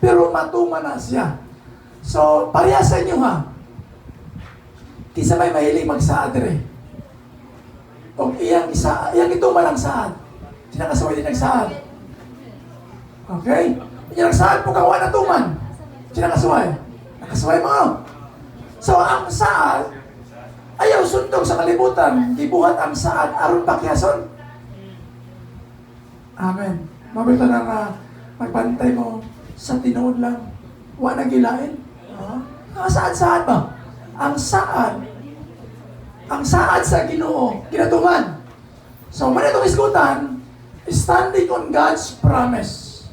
Pero matuman na siya. So, pareha sa inyo ha. Kisa may mahilig magsaad rin. O iyang ituman ang saad. Sinakasaway din nagsaad. Okay? Iyang nagsaad po kawa na tuman. Sinakasaway. Nakasaway mo. So, ang saad, ayaw sundog sa kalibutan. Gibuhat ang saad, aron pakyason. Amen. Mabito na magbantay mo sa tinuod lang. Huwag nagilain. Saad-saad ba? Ang saad sa Ginoo, kinatuman. So, manitong isgutan, standing on God's promise.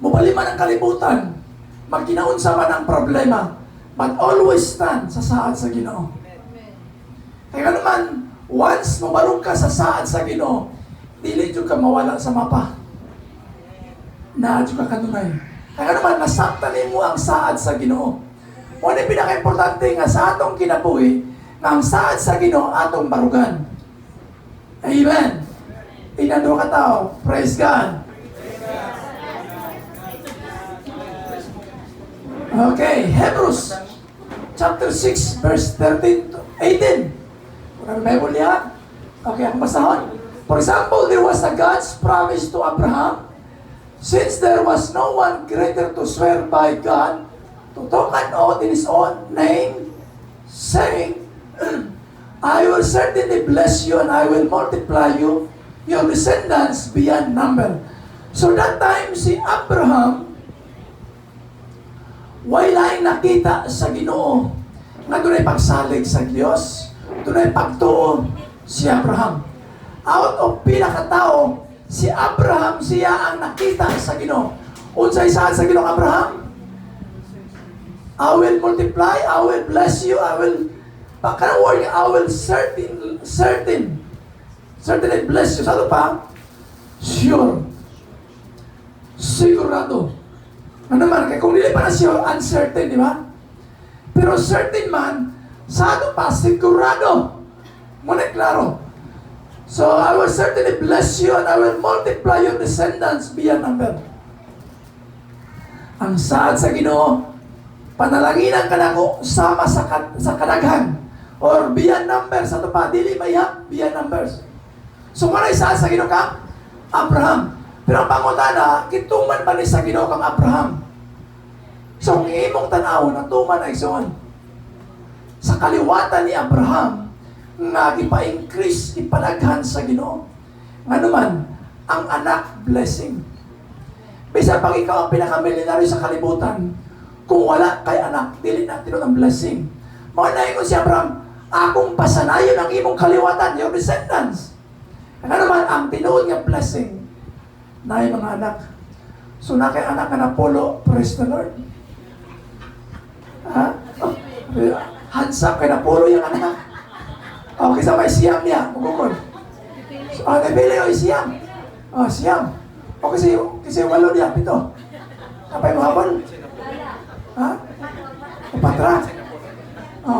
Mubaliman ang kalibutan, magkinaunsa man ang problema, but always stand sa saad sa Ginoo. Kaya naman, once mabarog ka sa saad sa Ginoo, dili jud ka mawala sa mapa. Na jud ka kanunay. Kaya naman, nasabtan mo ang saad sa Ginoo. Mo ni pinaka-importante nga sa atong kinabuhi, nga ang saad sa Ginoo atong barugan. Amen. Tinando ka tao. Praise God. Okay, Hebrews chapter 6 verse 13 to 18. Kung Bible niya. Okay, ang basahon. For example, there was a God's promise to Abraham. Since there was no one greater to swear by God, to talk an oath in his own name, saying, I will certainly bless you and I will multiply you, your descendants beyond number. So that time, si Abraham, walay nakita sa Ginoo nga dunay pagsalig sa Dios, dunay pagtuo si Abraham. Out of pinakatao, si Abraham siya ang nakita sa Ginoo. Unsay saad sa Ginoo Abraham? I will multiply, I will bless you, I will certainly bless you. Sa pa? Sure. Sigurado. Ano naman, kaya kung nila pa na sure, uncertain, di ba? Pero certain man, sa pa? Sigurado. Muna klaro. So, I will certainly bless you and I will multiply your descendants beyond number. Ang saad sa Ginoo, panalanginan ka na ko sama sa kadaghan or beyond numbers sa pa, dili mayap beyond numbers. So, manay saad sa Ginoo kang Abraham. Pero ang pangutana, kituman pa ni sa Ginoo kang Abraham. So, ang imong tanaw na tuman ay son. Sa kaliwatan ni Abraham, nga ipa-increase, ipalaghan sa Ginoo. Nga naman, ang anak blessing. Bisa pag ikaw ang pinaka-milyonaryo sa kalibutan, kung wala kay anak, dili na tinod ang blessing. Maunahin ko si Abraham, akong pasanayon ang imong kaliwatan, your descendants. Nga naman, ang tinuod nga blessing, na yung mga anak. So na kay anak na Apollo, praise the Lord. Ha? Oh, hands up kay Apollo yung anak. Okay, sa may siyam niya, magukod. So, nabili yung siyam. Siyam. O kasi walo niya, pito. Kapay mo habon? Ha? Patra? Ha?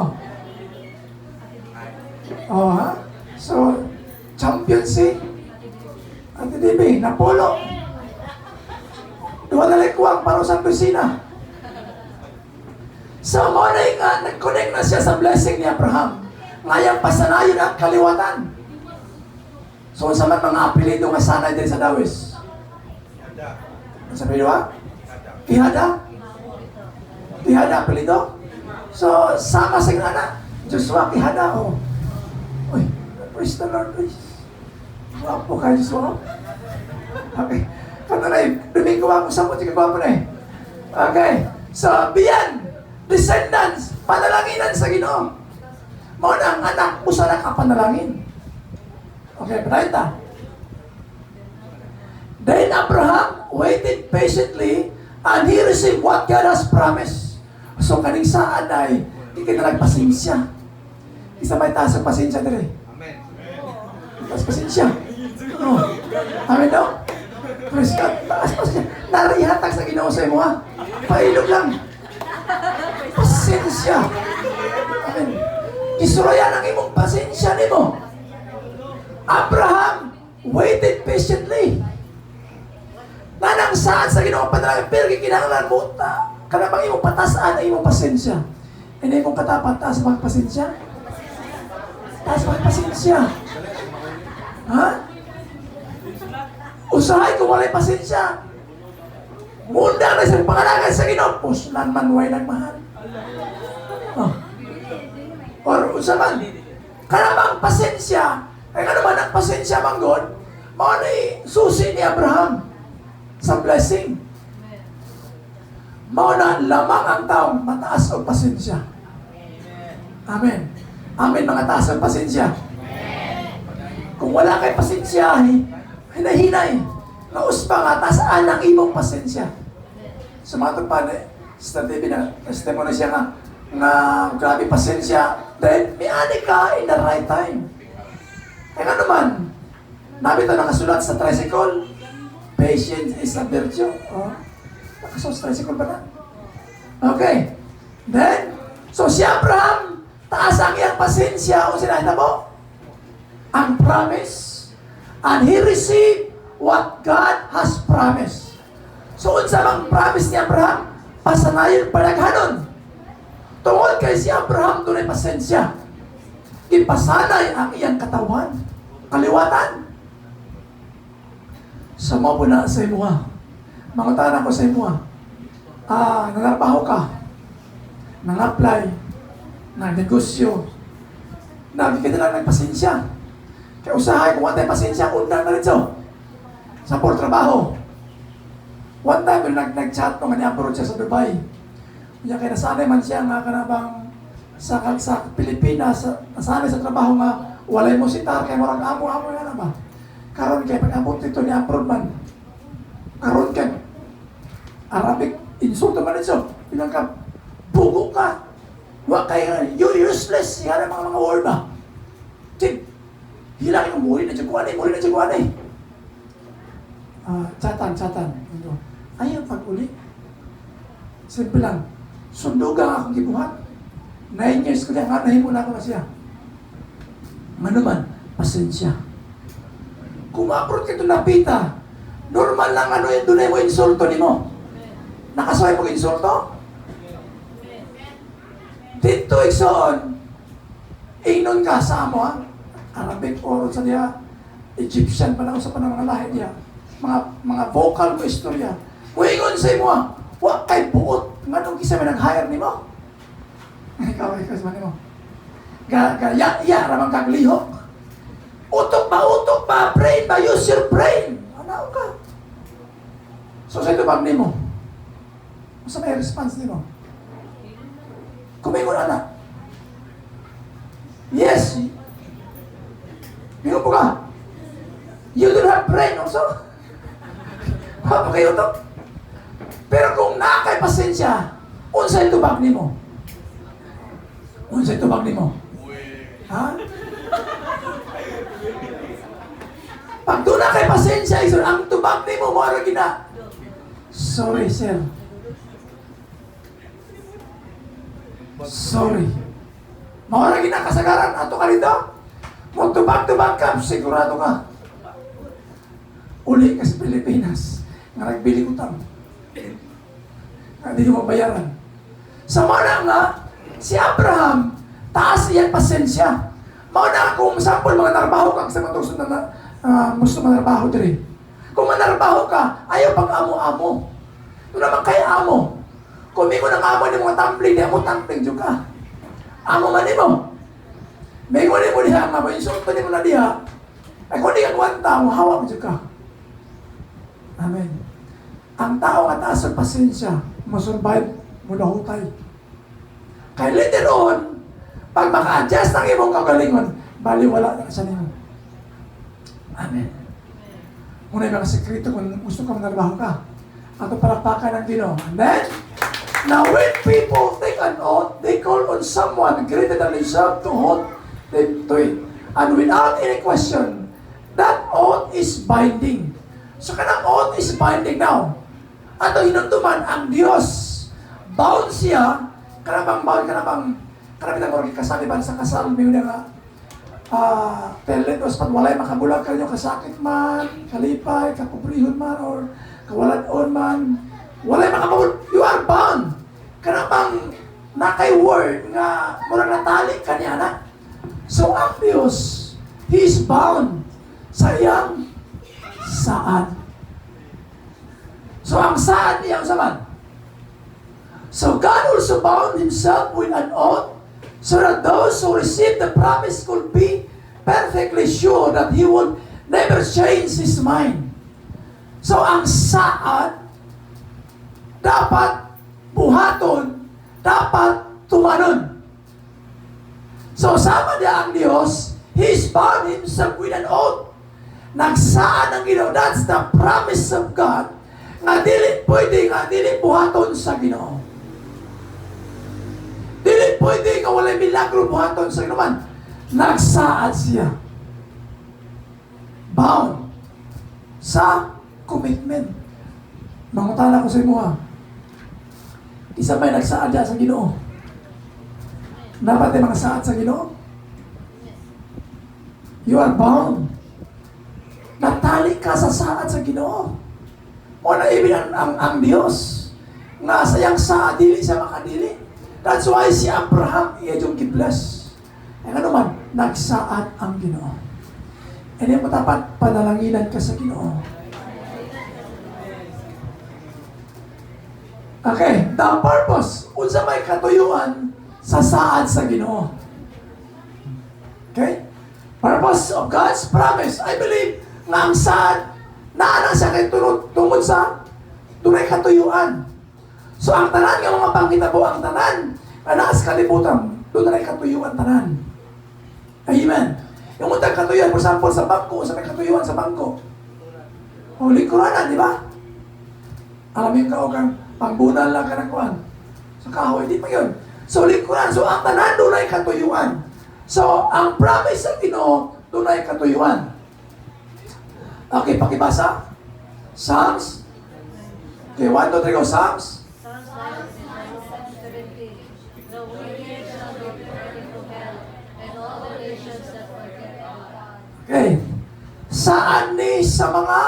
So, champion si Ate Dibi, Napolo. Duwa na likwang para sa kusina. So, morning nga, nag-connect na siya sa blessing ni Abraham. Ngayang pasanayon ang kaliwatan. So, sa man mga apelido nga sanay din sa Dawis. Ang sabi ba? Kihada? Kihada apelido? So, sama sa anak. Joshua Kihada. Uy, praise the Lord, please. Wapo ka, Joshua. Okay. Kano na Domingo ako sa puti, kagwapo na Okay. So, beyond descendants, panalanginan sa Ginoo. Mao na ang anak mo sa nakapanalangin. Okay, padayon. Then Abraham waited patiently and he received what God has promised. So kaning saan ay di ka na nagpasensya. Isa may taas ang pasensya dire. Amen. Taas pasensya. Amen daw. Praise God. Taas pasensya. Narihatag sa Ginoo sa imo ha. Pailog lang. Pasensya. Amen. Isurayan ang imong pasensya nimo. Abraham waited patiently. Nanang saan sa Ginoo panalangin, pero kinahanglan mo ta. Kanabang imong patasaan ang imong pasensya. Hindi imong katapat, taas ang pasensya. Taas ang pasensya. Ha? Usahay kung walay pasensya. Munda na sa pangalangan sa Ginoo, puslan man way nagmahal. Oh. Or usaman, kanabang pasensya, ay ano man ang pasensya manggod, mao ni susi ni Abraham sa blessing. Mao na lamang ang taong mataas og pasensya. Amen. Amen, mga taas ang pasensya. Kung wala kay pasensya, hinay-hinay. Naus pa nga, tasaan ang imong pasensya. Sumatong pa sa TV na testimony siya nga grabe pasensya. Then, may ani ka in the right time. Kaya naman, nabito nakasulat sa tricycle, patience is a virtue. Oh, nakasulat sa tricycle ba na? Okay. Then, so si Abraham, taas ang iyang pasensya. O sinahin mo? Ang promise. And he received what God has promised. So, unsa bang promise ni Abraham? Pasanayon panaghanon. Tungod kay si Abraham doon ay pasensya. Ipasanay ang iyang katawan. Kaliwatan. Sama po na sa imuha. Mangutan ako sa imuha. Nangarbaho ka. Nang-apply. Nang-negosyo. Nakikita lang ng pasensya. Kaya usahay kung wala tayong pasensya, undang na rin so. Sa por trabaho. One time, nag-chat nung ni-abroad siya sa Dubai. Kaya kaya nasanay man siya nga kanabang sa Pilipinas, nasanay sa trabaho nga, walay mo si Tar, kaya marang amo-amo yan ba? Karon kaya pag-abot ito ni-abroad man. Karon kaya, Arabic, insulto man ito. Bilang ka, bugo ka. Wa kaya, you're useless. Yan ang mga word ba? Chig, hilang yung muli na tsukuan eh. Chatan. Ayaw pag-uli. Simple lang. Sundugang akong gibuhat. 9 years ko lang, nahimo na ako na siya. Manuman, pasensya. Kung ma-approve ka ito napita, normal lang yung dunay mo insulto ni mo. Nakasaway mo insulto? Dito iksoon, inon ka sa amo ha? Arabic or sa diya, Egyptian pa lang sa panang mga lahi diya. Mga vocal mo istorya. Muingon sa imo ha? Wa kay buot. Nga nung kisa may nag-hire ni mo. Ikaw sa ni mo. Ya, ramang kaglihok. Utok ba, brain ba, use your brain. Ano ka? So sa ito bang ni mo? Masa may response ni mo? Kumingon na. Yes. Mingon po ka. You don't have brain also. Paano kayo to? Pero kung nakay pasensya, unsa ito bag ni mo? Unsa ito bag ni mo? Ha? Pag doon na kay pasensya, ang tubag ni mo, mara gina. Sorry, sir. Sorry. Mara gina kasagaran. Ato ka rito. Kung tubag-tubag ka, sigurado ka. Uli ka sa Pilipinas. Nga nagbili utang. Hindi mo mabayaran. Sama na nga, si Abraham, taas iyang pasensya. Mauna kung sample mga narbaho ka sa matong sundan na gusto manarbaho din. Kung manarbaho ka, ayaw pag-amo-amo. Ito naman kay amo. Kung may mo ng amo ni mga tumbling, di mo tumbling juga. Amo man mo. May mo ni mo diha, mabainsulto ni mo na diha. Ay kung di ka kuwanta, hawa mo juga. Amen. Ang tao nga taas ang pasensya, masurvive mo na hutay. Kaya later on, pag maka-adjust ang imong kagalingon, baliwala na sa nimo. Amen. Muna yung mga sekreto kung gusto ka manarbaho ka. Ato palakpakan ng Ginoo. And then, now when people take an oath, they call on someone greater than themselves to hold them to it. And without any question, that oath is binding. So kanang oath is binding now. Ato hinuntuman ang Diyos. Bound siya, kanabang mo rin kasali ba sa kasal, may nga, pelit, o sapat walay makabulag ka nyo kasakit man, kalipay, kakubrihon man, or kawalan-on man, walay makapabot, you are bound. Kanamang nakay word nga murag natali kanya na. So ang Diyos, He is bound sa iyang saan. So ang saan niyang saman. So God also bound Himself with an oath so that those who receive the promise could be perfectly sure that He would never change His mind. So ang saan dapat buhaton, dapat tumanon. So sama niya ang Diyos, He is bound Himself with an oath. Nagsaan ang Ginoo. That's the promise of God. Nga dili pwede, nga dili buhaton sa Ginoo. Dili pwede nga walay milagro buhaton sa Ginoo man. Nagsaad siya. Bound sa commitment. Mangutana ko sa imo ha. Isa may nagsaad sa Ginoo. Dapat mga saad sa Ginoo. You are bound. Natali ka sa saad sa Ginoo. O na ibig ang Diyos. Nga sayang saad, dili siya makadili. That's why si Abraham, iya yung gibless. Eh ano man, nagsaad ang Ginoo. Hindi mo dapat panalanginan ka sa Ginoo. Okay, the purpose, unsa may katuyuan sa saad sa Ginoo. Okay? Purpose of God's promise. I believe nga ang saad, naana siya kay tungod sa tunay katuyuan. So ang tanan nga mga pangkitabo, ang tanan, anaas kalibutan, doon na katuyuan tanan. Amen. Yung unang katuyuan, for example, sa bangko, sa may katuyuan sa bangko. Huli Quranan, di ba? Alam yung kang pangbunan lang ka ng kuwan. Sa kahoy, di pa yun. So, likuran. So, ang tanan, doon ay katuyuan. So, ang promise sa Ginoo, doon ay katuyuan. Okay, pakibasa. Psalms. Okay, 1, 2, 3, go. Psalms. Psalms 97:17. The wicked shall be thrown into hell, and all the nations that forget God. Okay. Saan ni sa mga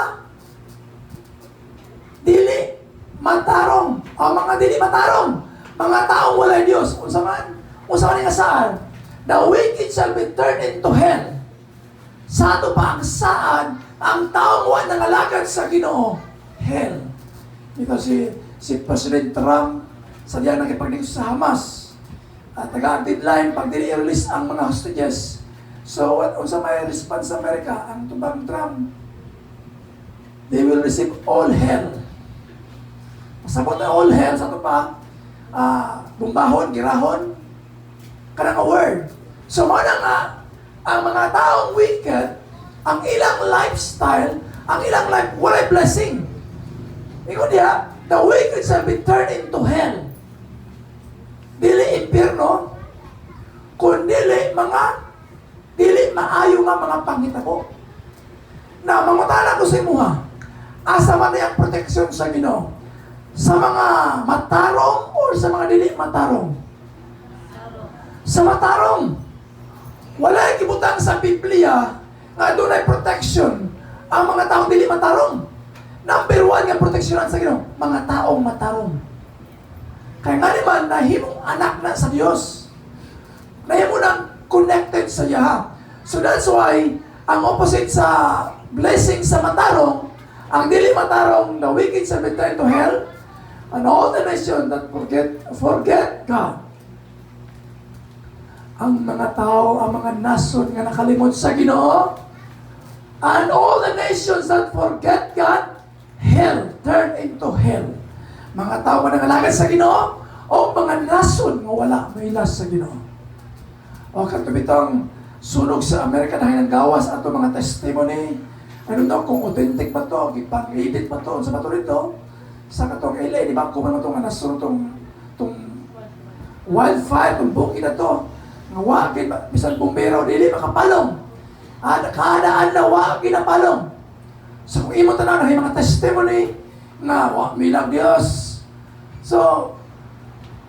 dili matarong, o mga dili matarong, mga taong walay Diyos, unsa man nga saan, the wicked shall be turned into hell. Sa ato pa ang saan, ang taong wala nangalagad sa Ginoo, hell. Ito si President Trump, sa diyan nakipagdigos sa Hamas, at taga-deadline pag dili i-release ang mga hostages. So, unsa may response sa Amerika, ang tubang Trump, they will receive all hell. Pasabot na all hell sa ito pa, bumbahon, girahon, kanang word. So, mana nga, ang mga taong wicked, ang ilang lifestyle, ang ilang life, walay blessing. Ikaw diya, the wicked shall be turned into hell. Dili impyerno, kundi dili maayo nga mga pangitabo. Na mangutana ko sa imuha, asa man ang protection sa Ginoo? Sa mga matarong o sa mga dili matarong? Sa matarong. Wala gibutang sa Biblia nga doon ay protection ang mga taong dili matarong. Number 1 nga proteksyonan sa Ginoo, mga taong matarong. Kaya nga naman, nahimong anak na sa Diyos. Nahimong nang connected sa Yaha. So that's why, ang opposite sa blessing sa matarong, ang dili matarong, the wicked shall be turned to hell, and all the nations that forget God. Ang mga tao, ang mga nason nga nakalimot sa Ginoo, and all the nations that forget God, hell, turn into hell. Mga tao nga nangalagad sa Ginoo, o mga nason nga wala mailas sa Ginoo. O katubitang sunog sa Amerika dahil ng gawas ato mga testimony. Ano daw kung authentic ba to, ipang-edit ba to, sa bato rito, sa katong LA, di ba, kung ano itong nasun, itong wildfire, itong bukid na to, nga wagin, bisan bumbero, dili makapalong. Nakahadaan na wagin na palong. So kung imo tanaw na mga testimony, nga milang Diyos. So,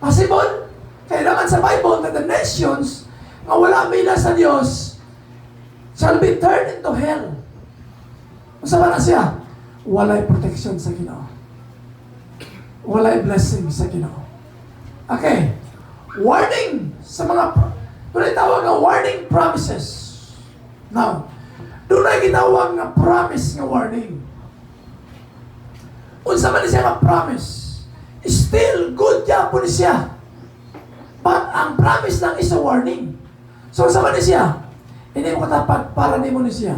possible, kailangan sa Bible na the nations, nga wala mila sa Diyos, shall be turned into hell. Masama na siya. walay protection sa Ginoo. Walay blessing sa Ginoo. Okay. Warning sa mga doon tawag nga warning promises. Now, doon ay ginawag nga promise nga warning. Unsa man siya nga promise, still good yapon siya. But ang promise lang is a warning. So unsa man siya? Hindi mo katapat para di mo ni siya.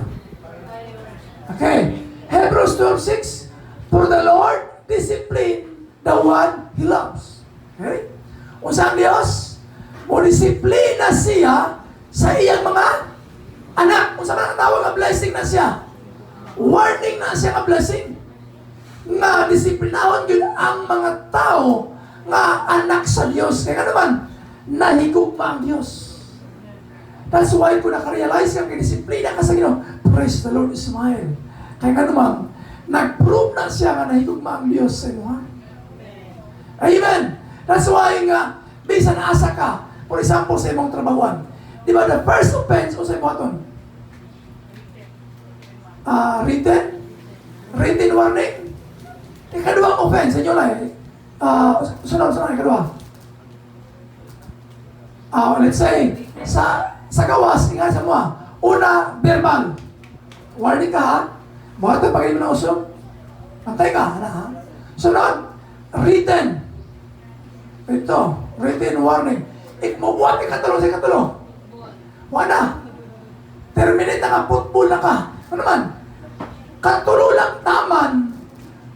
Okay. Hebrews 12:6, for the Lord discipline the one He loves. Okay? Unsa ang Dios? O disiplina siya sa iyang mga anak. Kung sa mga tawag nga blessing na siya. Warning na siya nga blessing. Nga disiplinahon yun ang mga tao nga anak sa Diyos. Kaya naman, nahigugma ang Diyos. That's why kung nakarealize kang disiplina ka sa Ginoo, praise the Lord, smile. Kaya nga naman, nag-prove na siya nga nahigugma ang Diyos sa inyo. Amen. That's why nga, bisan asa ka, for example, sa imong trabahuan. Di ba, the first offense o sa iboton? Written warning. Ikaduang offense, inyo lang. Sunod, ikaduha. Let's say, sa gawas, nga sa mga, una, verbal. Warning ka ha. Mga ito, pag mo na usog. Antay ka, ha? Sunod, written. Ito, written warning. Ikmubuhat ka katulong sa katulong. Wala. Terminate na ka, football na ka. Ano naman? Katulong lang taman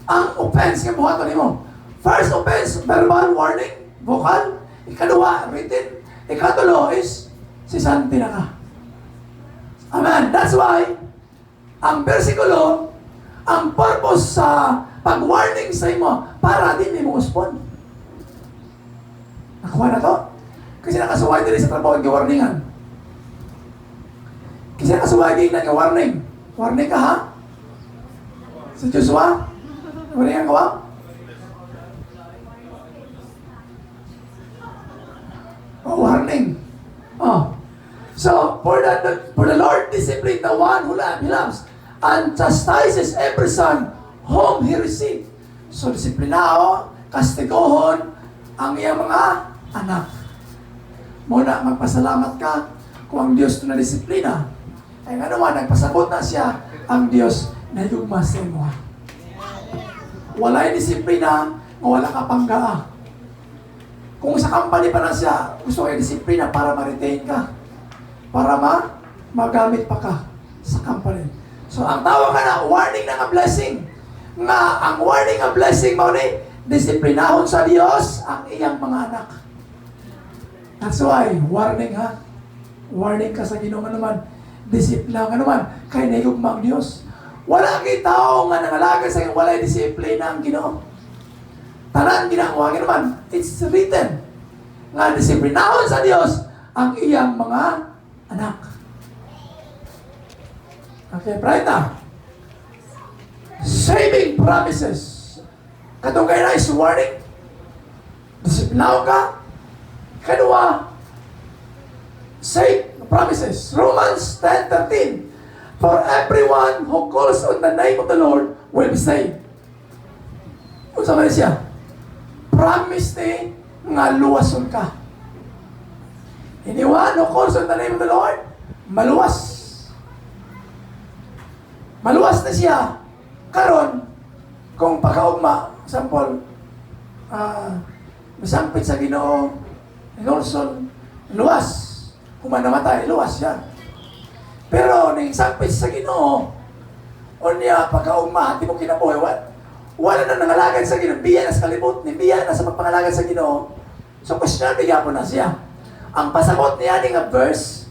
ang offense nga buhaton mo. First offense, verbal warning, vocal. Ikaduha, written. Ikatulo is, si Santi na ka. Amen. That's why, ang versikulo, ang purpose sa pag-warning sa imo, para din mo respond. Nakuha na to? Kasi nakasuway din sa trabaho ng warningan. Kasi nakasuway din na warning. Warning ka ha? Sa Joshua? Warningan ka ba? Oh, warning. Oh. So, for the Lord discipline the one who He loves and chastises every son whom He received. So, disiplinao, kastigohon ang iyang mga anak. Muna, magpasalamat ka kung ang Diyos na disiplina. Ay nga naman, nagpasabot na siya ang Diyos na yugma sa imo. Wala'y disiplina, wala ka panggaa. Kung sa company pa na siya, gusto kayo disiplina para ma-retain ka. Para magamit pa ka sa company. So, ang tawag ka na, warning na nga blessing. Nga, ang warning nga blessing mo ni, disiplinahon sa Diyos ang iyang mga anak. That's why, warning ha. Warning ka sa Ginoo nga naman. Disiplina nga naman. Kaya nahigugma ang Diyos. Wala kay tao nga nangalaga sa walay disiplina ang Ginoo. Tanan ginagawa nga naman. It's written. Nga disiplinahon sa Diyos ang iyang mga anak. Okay, Brighta. Saving promises. Katong kaya na is warning. Disiplinahon ka. Kadua, save promises. Romans 10:13. For everyone who calls on the name of the Lord will be saved. Kung sa man siya, promise ni nga luwason ka. Anyone who calls on the name of the Lord, maluwas. Maluwas na siya. Karon, kung pagkaugma, example, masampit sa Ginoo, Lorson, luwas. Kung man namatay, luwas siya. Pero, ning sampit sa Ginoo, o niya, pagkaugma, di mo kinabuhay, wala na nangalagad sa Ginoo. Biya na sa kalibot, ni biya na sa pagpangalagad sa Ginoo. So, question bigyan po na siya. Ang pasabot niya ning nga verse,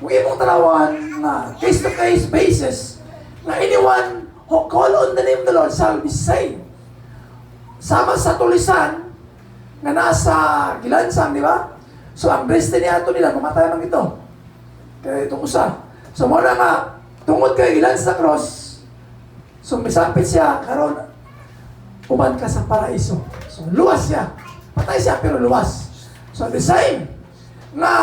kung imong tarawan na case-to-case basis, na anyone who call on the name of the Lord shall be saved. Sama sa tulisan, nga nasa gilansang, di ba? So, ang destiny ato nila, mamatay man ito. Kaya itong usa. So, muna nga, tungod kay gilans sa cross, so, misampit siya, karon uban ka sa paraiso. So, luwas siya. Patay siya, pero luwas. So, the same, nga,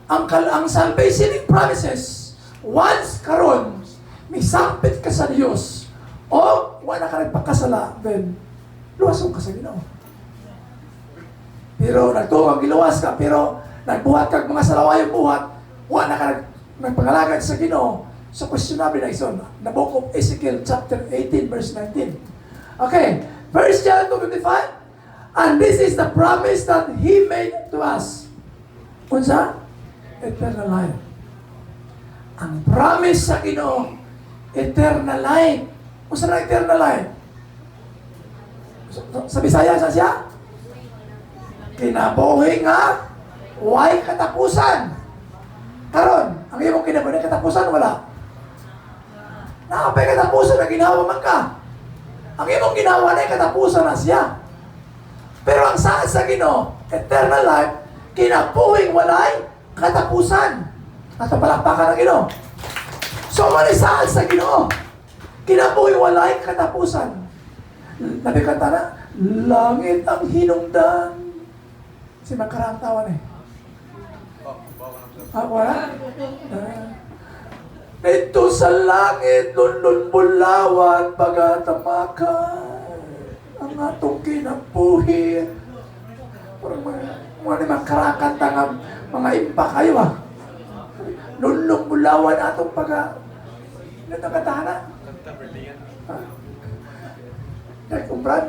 ang salvation promises, once karon, misampit ka sa Dios o wala ka nagpakasala, then luwasong ka sa Ginoo. Pero nagtuwang giluwas ka, pero nagbuhat ka mga salawayang buhat, wala ka nagpangalagad sa Ginoo. So questionable na ison. The book of Ezekiel chapter 18 verse 19. Okay, 1 John 2:25. And this is the promise that He made to us. Unsa? Eternal life. Ang promise sa Ginoo, eternal life. Unsa na eternal life? Sa Bisaya sa siya? Kinabuhi nga, way katapusan. Karon, ang imong kinabuhi katapusan, wala. Nakapay katapusan na ginawa man ka. Ang imong ginawa na katapusan na siya. Pero ang saan sa Ginoo, eternal life, kinabuhing walay katapusan. At ang palakpakan ng Ginoo. So, saan sa Ginoo, kinabuhing walay katapusan. Nabikanta na, langit ang hinungdan. Si Makarang tawan eh. Wala? Dito sa langit, lulun bulawan, pagatamakan, ang atong kinabuhi. Mga makarakan tanga, mga impa kayo ah. Lulun bulawan atong paga. Natakatahan na? Nagkumbrad?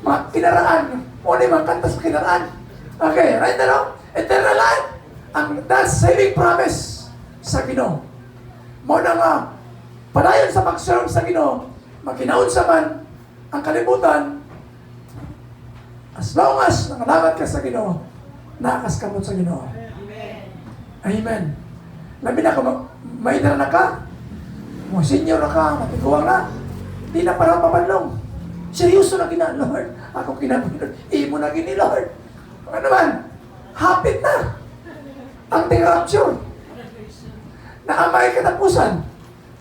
Mga kinaraan. O di mga kanta sa kinaraan. Okay, right now, eternal life. That's saving promise sa Ginoo. Mo na nga, padayon sa pagserve sa Ginoo, makinaon sa man ang kalibutan, as long as nangalangat ka sa Ginoo, nakas ka mo sa Ginoo. Amen. Labi na ka, may dara na ka, mo senior na ka, matiguang na, di na parang papanlong. Seryoso na gina, Lord. Ako kinabinod. Imo na gini, Lord. Ano naman? Hapit na. Ang rapture. Naamay katapusan.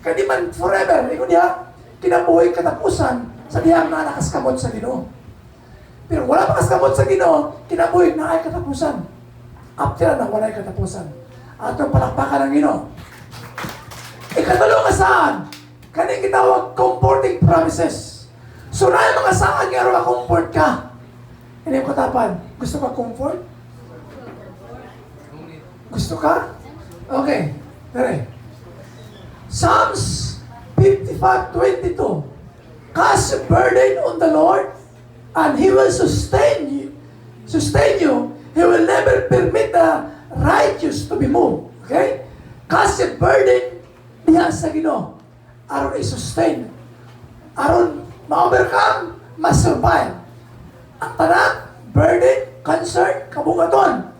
Kadi man forever. Ikaw niya, kinabuhay katapusan sa diyang na nakaskamot sa Ginoo. Pero wala pa kaskamot sa Ginoo, kinabuhay na ay katapusan. After na wala ay katapusan. Atong palakpakan ng Ginoo. Ikatulong ka saan? Kaning gitawag comforting promises. So na yung mga saan nga rin comfort ka. Hindi yung katapan. Gusto ka comfort? Gusto ka? Okay. Tere. Psalms 55:22. Cast your burden on the Lord and He will sustain you. Sustain you. He will never permit the righteous to be moved. Okay? Cast your burden diha sa Ginoo. Aron i-sustain. Aron ma-overcome, ma-survive. Ang tanak, burden, concern, kabugaton.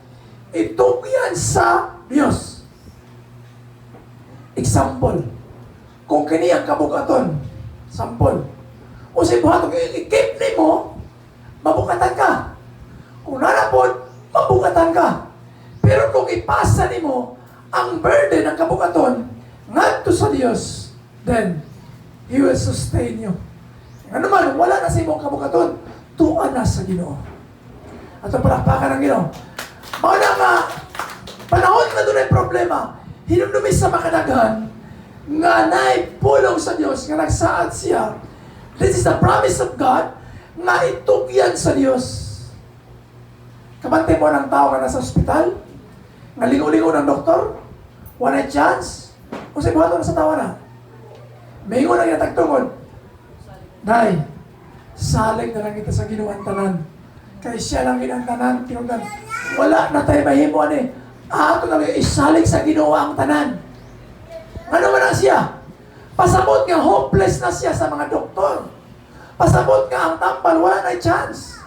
Ito yan sa Diyos. Example. Kung kini ang kabugaton, sample. O sa buhatong i-keep ni mo, mabugatan ka. Kung narapon, mabugatan ka. Pero kung ipasa ni mo ang burden ng kabugaton ngadto sa Diyos, then He will sustain you. Ano man, wala na sa imong kabukaton, tuan na sa Ginoo. At ang palakpakan ng Ginoo. Mauna nga, panahon na doon ay problema, hinumdumis sa makadaghan, nga na'y pulong sa Diyos, nga nagsaad siya. This is the promise of God, nga itugyan sa Diyos. Kabante mo ng tao nga nasa ospital, nga lingo-lingo ng doktor, wala chance, o sa ibuhato na sa tawa na. Mayingon na ginatagtungod, Day, salig na lang kita sa Ginoo tanan. Kaya siya lang ginantanan, tinungdan. Wala na tayo mahimo ani. Ato lang isalig sa Ginoo ang tanan. Ano man na siya? Pasabot nga hopeless na siya sa mga doktor. Pasabot nga ang tambal, wala na chance.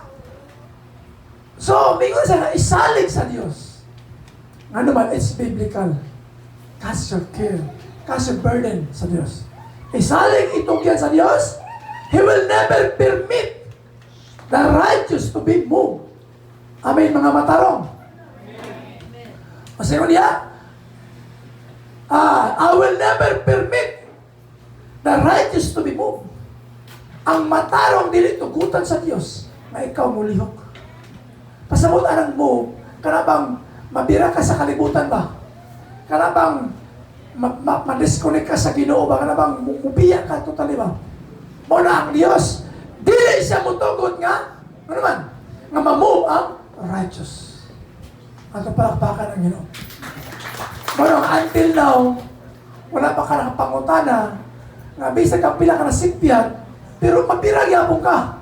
So, mingon siya nga isalig sa Diyos. Ano man, it's biblical. Cast your care, cast your burden sa Diyos. Isalig itugyan sa Diyos, He will never permit the righteous to be moved. Amen, mga matarong. Kasi ko niya, I will never permit the righteous to be moved. Ang matarong dili tugutan sa Diyos na ikaw mulihok. Pasabot anang mo, kanabang mabira ka sa kalibutan ba? Kanabang ma-disconnect ka sa Ginoo ba ka na bang mubiya ka totally ba? Mo na ang Dios dili siya mutugot nga ano man nga ma-move ang righteous. Ang palakpakan ng Ginoo. Mo na until now wala pa ka nakapangutana nga bisag ka pila ka nasipyat pero mapirag yapon ka.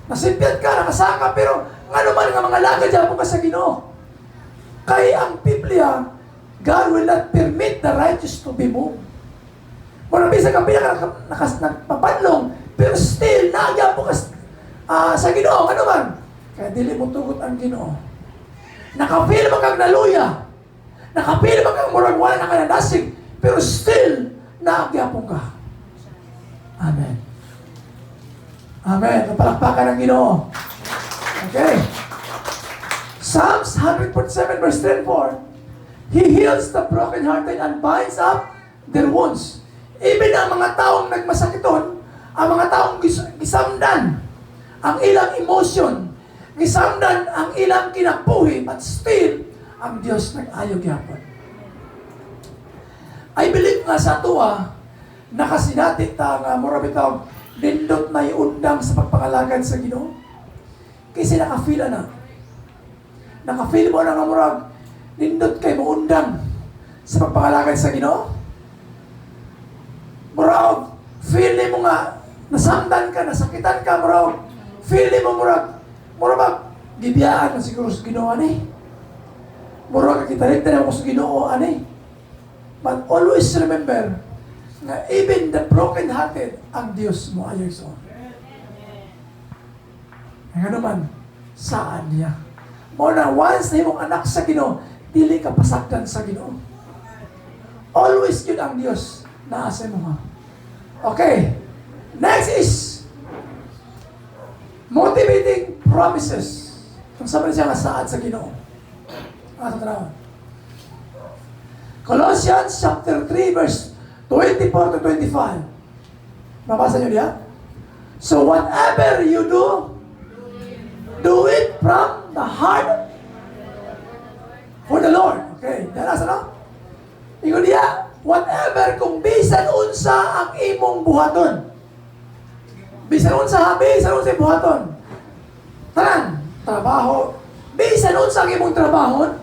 Nasipyat ka, nakasaka pero nga naman nga mga lagad yapon ka sa Ginoo. Kay ang Biblia God will not permit the righteous to be moved. Muna bisa ka nagpapadlong, pero still, nagya po ka sa Ginoo, ano man? Kaya dili mo tugot ang Ginoo. Nakapil mo kang naluya. Nakapil mo kang murag wala na kanadasig, pero still, nagya po ka. Amen. Amen. Napalakpakan ng Ginoo. Okay. Psalms 147 verse 3 and 4. He heals the brokenhearted and binds up their wounds. Even ang mga taong nagmasakiton, ang mga taong gisamdan, ang ilang emotion, gisamdan ang ilang kinabuhi, but still, ang Diyos nag-ayog yapon. I believe nga sa tuwa, nakasinati ta nga mura bitaw, nindot na iundang sa pagpangalagad sa Ginoo. Kasi nakafeel na. Nakafeel mo na nga murag, nindot kay mo undang sa pagpangalagad sa Ginoo. Murag, feel mo nga, nasamdan ka, nasakitan ka, murag, feel mo murag, murag, gibiyaan na siguro sa Ginoo, ani. Murag, kita na ako sa Ginoo, ani. But always remember, na even the broken-hearted, ang Diyos mo ayaw sa. Nga naman, saan niya? Muna, once na yung anak sa Ginoo, dili ka pasakdan sa Ginoo. Always yun ang Diyos na asa mo nga. Okay. Next is motivating promises. Kung sabi siya nga saan sa Ginoo. Asa tanawan. Colossians chapter 3 verse 24 to 25. Mabasa niyo diya? So whatever you do it from the heart for the Lord. Okay, dahil asa no? Ingon diya, whatever kung bisan unsa ang imong buhaton. Bisan unsa yung buhaton. Tanan, trabaho. Bisan unsa ang imong trabahon,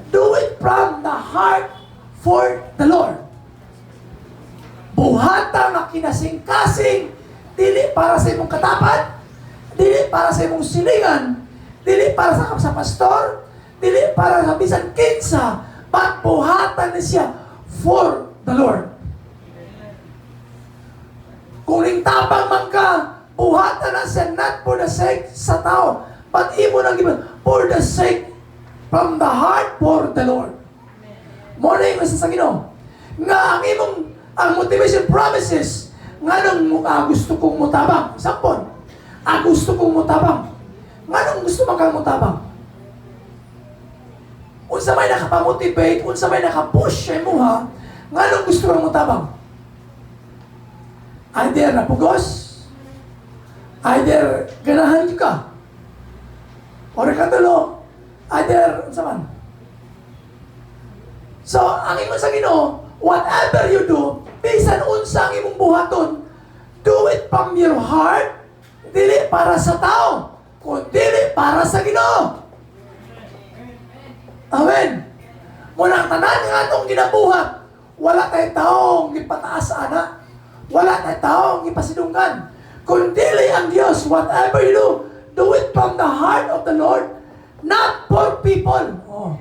do it from the heart for the Lord. Buhata nga kinasing-kasing, dili para sa imong katapat, dili para sa imong silingan, dili para sa pastor, dili para sa bisan kinsa, but buhatan na siya for the Lord. Kung tabang man ka, buhatan na siya not for the sake sa tao, but imo nang giban for the sake from the heart for the Lord. Mo na yung sa Ginoo. Nga ang motivation promises, nga nung gusto kong mutabang. Sampon, gusto kong mutabang. Nga nung gusto man kang mutabang. Unsa may nakapamotivate, unsa may nakapush sa imo ha, nga nung gusto kang mutabang. Either napugos, either ganahan ka, or katulo, either, unsa man. So, ang imo sa Ginoo, whatever you do, bisan unsa ang imong buhaton, do it from your heart, dili para sa tao, kundi para sa Ginoo. Amen. Muna ang tanan nga itong ginabuhat, wala tayo taong ipataas sa anak, wala tayo taong ipasidunggan, kundi ang Diyos, whatever you do it from the heart of the Lord, not for people. Oh.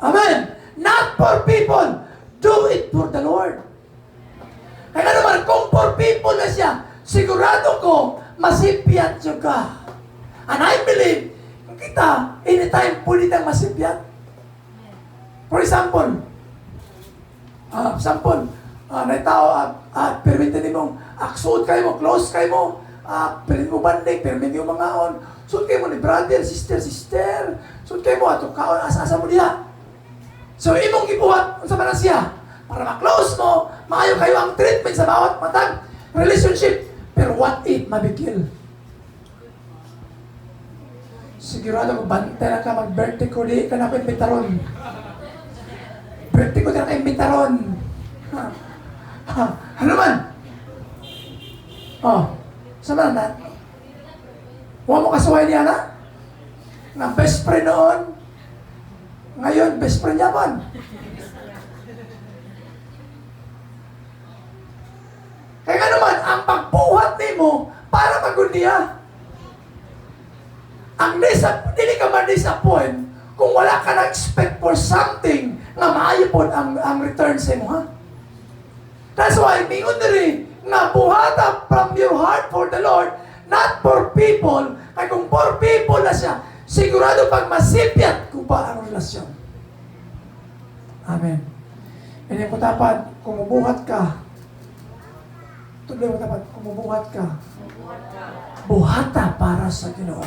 Amen. Not for people. Do it for the Lord. Kaya naman, kung for people na siya, sigurado ko, masipyat siya ka. And I believe, kita, anytime pwede tayong masipyat. For example, na tao, permitin mo, suot kayo mo, close kayo mo, permitin mo bandig, permitin mo mga on, suot kayo mo ni brother, sister, suot kayo mo, ato kaon, asa-asa mo diya. So, imong ibuhat, unsa man na siya, para ma-close mo, maayo kayo ang treatment sa bawat matag relationship. Pero what if mabigil? Sigurado ko, bantay na ka, mag-birthday ko, di ka na pwede taron. Birthday naka-imbitaron. Ano man? Oh, sama na. Huwag mo kasuway niya na? Nga best friend noon. Ngayon, best friend niya man. Kaya nga naman, ang pagbuhat ni mo para magundiya. Dili ka ma-disappoint kung wala ka na-expect for something nga maayo po ang return sa mo, ha? That's why, mingon diri nga buhata from your heart for the Lord, not for people. Kaya kung for people na siya, sigurado pag masipyat ko pa ang relasyon. Amen. Hindi ko tapat, kung mabuhat ka, tuloy mo tapat, kung mabuhat ka, buhata para sa Ginoo.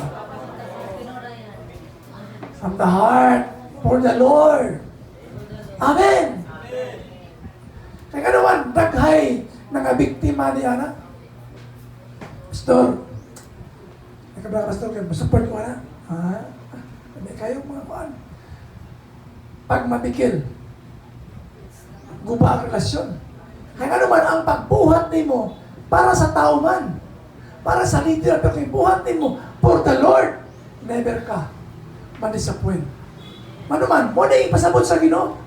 From the heart for the Lord. Amen. Kaya naman, daghay nga biktima ni Ana. Pastor, Pastor, kayo, support ko na. Ha? Hindi kayo mga kuan. Pag mapikil, guba ang relasyon. Kaya naman, ang pagbuhat ni mo para sa tao man, para sa leader, pero kung buhat ni mo for the Lord, never ka ma-disappoint. Manuman, mo na ipasabot sa Ginoo.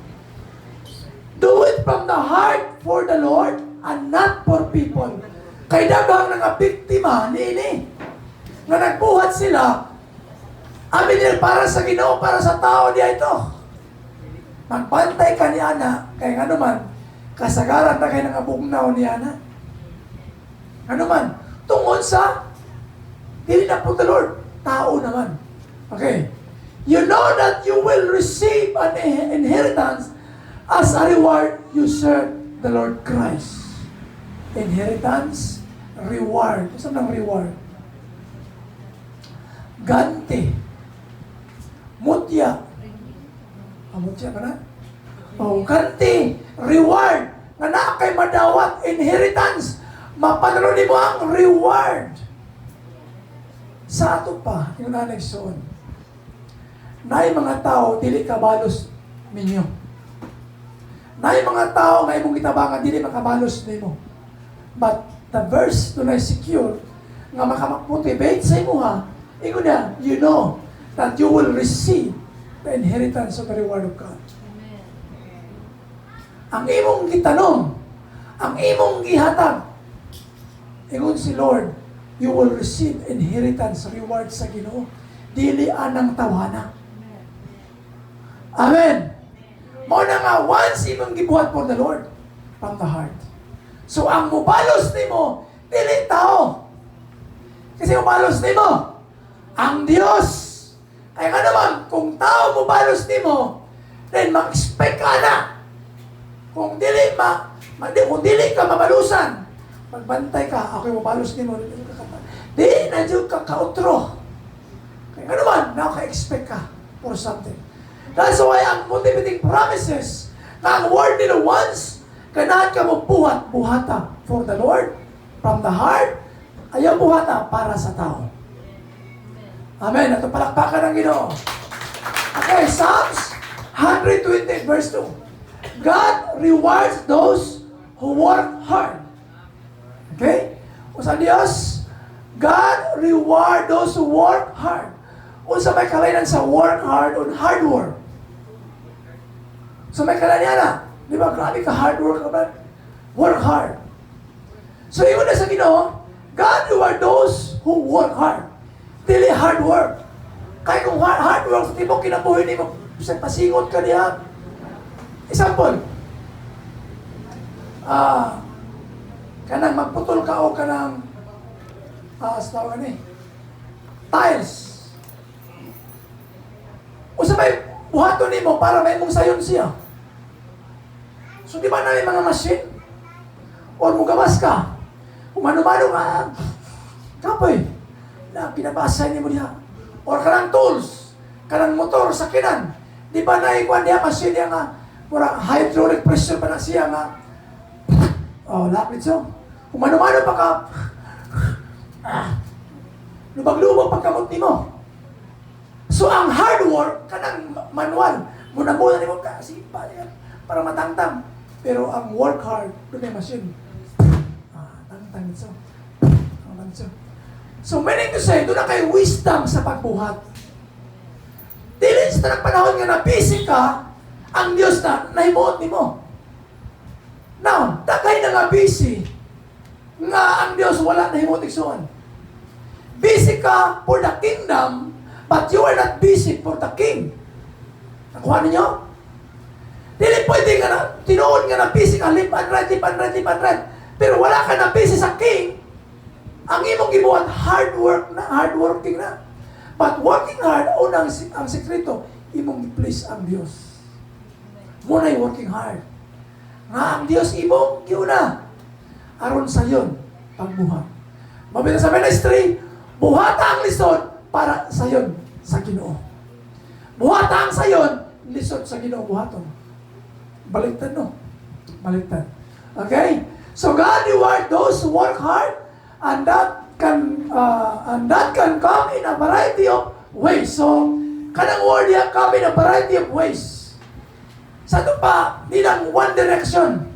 Do it from the heart for the Lord and not for people. Kay daghang nga biktima niini nga nagbuhat sila, amin nila para sa Ginoo, para sa tao diya ito. Magbantay ka ni Ana, kay nga naman, kasagaran na kayo ng abugnaw ni Ana. Ano man, tungod sa, dili na po the Lord, tao naman. Okay. You know that you will receive an inheritance as a reward you serve the Lord Christ. Inheritance, reward. Saan ang reward? Ganti. Mutya. Mutya ka na? Ganti. Reward. Nga na kay madawat. Inheritance. Mapanalo mo ang reward. Sa ato pa, yung nanagsoon. Naay mga tao, dili kabalos ninyo. Naay mga tao, nga imong gitabangan, dili makabalos nimo. But the verse to na secure, nga makamotivate sa imo ha, ingon na, you know that you will receive the inheritance of the reward of God. Amen. Ang imong gitanong, ang imong gihatag, ingon si Lord, you will receive inheritance, reward sa Ginoo. Dili anang tawana. Amen. Mo na nga, once imong gibuhat for the Lord, from the heart. So, ang mubalos nimo, dili tao. Kasi mubalos nimo, ang Diyos. Kaya nga naman, kung tao mubalos nimo, then mag-expect ka na. Kung dili ka mabalusan, magbantay ka, ako yung mubalos nimo, di na dyan ka kautro. Kaya nga naman, naka-expect ka for something. That's why ang motivating promises na ang word nila once, kanahan ka mo buhata for the Lord, from the heart, ayaw buhata para sa tao. Amen. Ito palakpakan ng Ginoo. Okay, Psalms 128 verse 2. God rewards those who work hard. Okay? Usa Dios, God reward those who work hard. Unsa may kalainan sa work hard on hard work. So may kalainan na. Di ba? Grabe ka hard work ka ba? Work hard. So yun na sa Ginoo, God reward those who work hard. Dili hard work. Kaya kung hard work sa tibok kinabuhi ni mo, pasingot ka niya. Example, kanang magputol ka o kanang sa tawag ni tiles. Usa may buhaton nimo para may mong sayon siya. So di ba na may mga machine? Or mugamas ka? Umano-mano ka, kapoy, na pinabasa niyo mo diha. Or kanang tools, kanang motor, sakinan. Di ba na ikuan diha machine diha nga, mura hydraulic pressure pa na siya nga. Lapit so. Umano-mano pa ka, lubag-lubag pagkamot nimo. So ang hard work, kanang manual, muna-muna nimo ka, sipa niya. para matangtang. Pero ang work hard, doon ay machine. Tangtang ito. Tangtang ito. So meaning to say, doon na kayo wisdom sa pagbuhat. Dili sa panahon nga na busy ka, ang Diyos na nahimuot ni mo. Now, takay na nga busy, nga ang Diyos wala nahimuot iksuon. Busy ka for the kingdom, but you are not busy for the king. Nakuha ninyo? Dili pwede ka na, tinuon nga na busy ka, lip and right. Pero wala ka na busy sa king, ang imong gibuhat hard working na. But working hard, unang ang sekreto, imong i-please ang Diyos. Muna'y working hard. Nga ang Diyos imong giuna. Aron sa yon pagbuhat. Mabita sa ministry, buhata ang lisod para sa yon sa Ginoo. Buhata ang sayon, lisod sa Ginoo buhaton. Baliktad no? Baliktad. Okay? So God reward those who work hard, and that can come in a variety of ways. So, kanang word niya come in a variety of ways. Sa ito pa, nilang one direction.